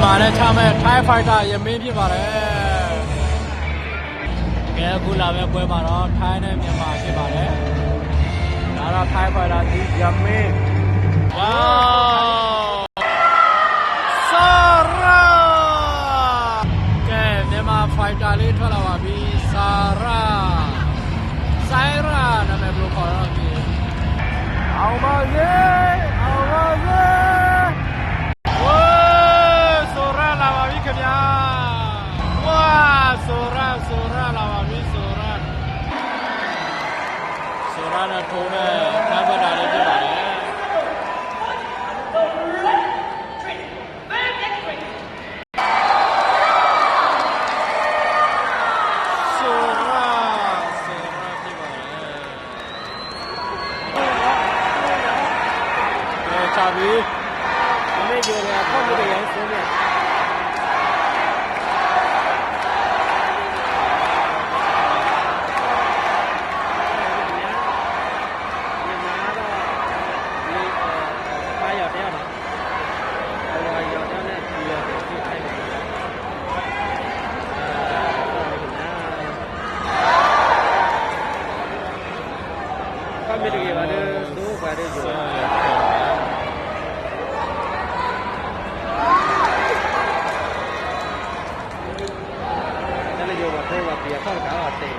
မြန်မာနဲ့ချမဲ့ Thai Fighter ရမင်းဖြစ်ပါတယ်ကဲအခုလာမဲ့ပွဲမှာတော့ Thai နဲ့မြန်မာဖြစ်ပါတယ်ဒါတော့ Thai Fighter ဒီရမင်းဝေါဆာရာကဲမြန်မာ Fighter လေးထွက်လာပါပြီဆာရာဆိုင်ရာနာမည်ဘယ်လိုခေါ်တော့ဒီအောင်ပါစေအောင်ပါစေဝေးဆိုရလာပါပြီခင်ဗျာဝါဆိုရလာပါပြီဆိုရနဲ့ထုံးနဲ့ဖမ်းဖက်တာလေးဖြစ်ပါတယ်ချပြီဒီနေ့ကြော်ရဖောက်တဲ့ရိုင်းဆုံးเนี่ยไม่ได้กี่บาทดูบาทอยู่นั่นเลยอยู่ว่าเทว่าเปียเข้าขาเตะ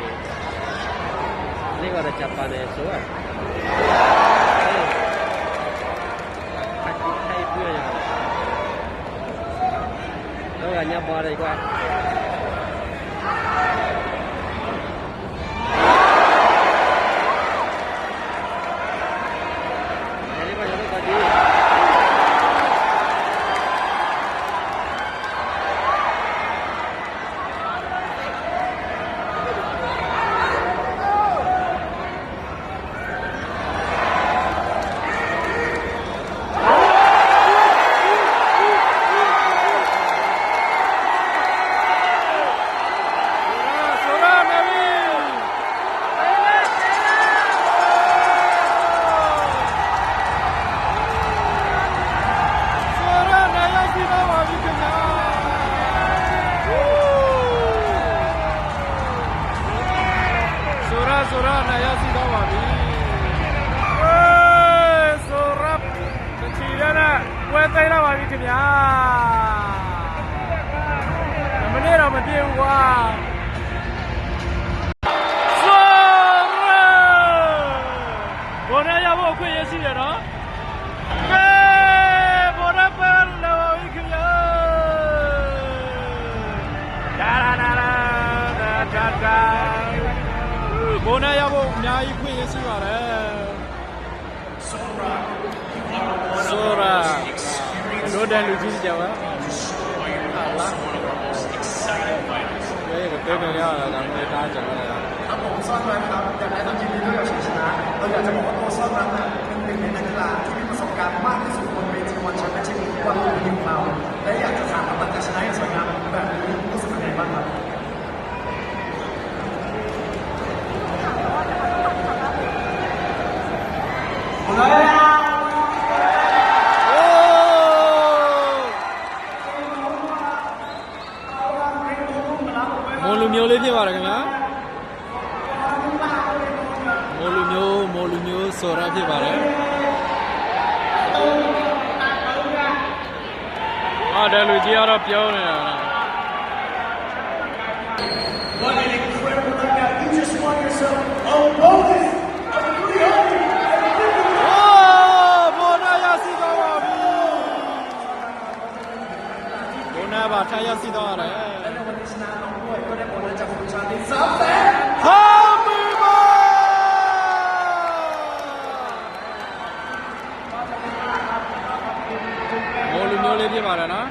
นี่ก็จะจับปลาในสวนให้เพื่อนอย่างแล้วกันยับบอลดีกว่าဆိုရနာရစီတော့ပါပြီဝေးဆိုရတချီရနဲ့ဝဲသိမ်းလာပါပြီခင်ဗျာမနေ့တော့မပြေဘူးကွာဆိုရဘောနဲ့ရဖို့အခွင့်အရေးရှိတယ်နော်ကဲဘောနဲ့ပဲလာပါပြီခင်ဗျာဒါဘိုးနဲ့ရဖို့အများကြီးခွင့်ရရှိပါတယ်ဆိုရာတို့တဲ့လူကြီးကြပါဟာလားဘယ်ကိုတဲနေရတာဒါမှမဟုတ်တာကြတယ်ครับผมซ่อนไว้ครับอยากได้ต้องยินดีด้วยกับชัยชนะเราอยากจะบอกว่าตัวซ่อนนั้นเป็นหนึ่งในนักกีฬาที่มีประสบการณ์มากที่สุดบนเวทีวันแชมเปี้ยนชิพวันนี้ของเราและอยากจะถามว่าหลังจากชนะอย่างสวยงามแบบนี้รู้สึกยังไงบ้างครับမိုးလူမျိုးလေးဖြစ်ပါတယ်ခင်ဗျာမိုးလူမျိုးဆိုရဖြစ်ပါတယ်တဲ့လူကြီးကတော့ပြောနေတာလားWhat an incredible knockout. You just won yourself a bonus of $300.ဘာထိုင်ရစီတော့ရတယ်အဲ့တော့ဒီစနာတော့ဘယ်တော့ပေါ်လာချက်ကိုချာတင်စားတယ်ဟာမီဘာမိုးလူမျိုးလေးဖြစ်ပါတယ်နော်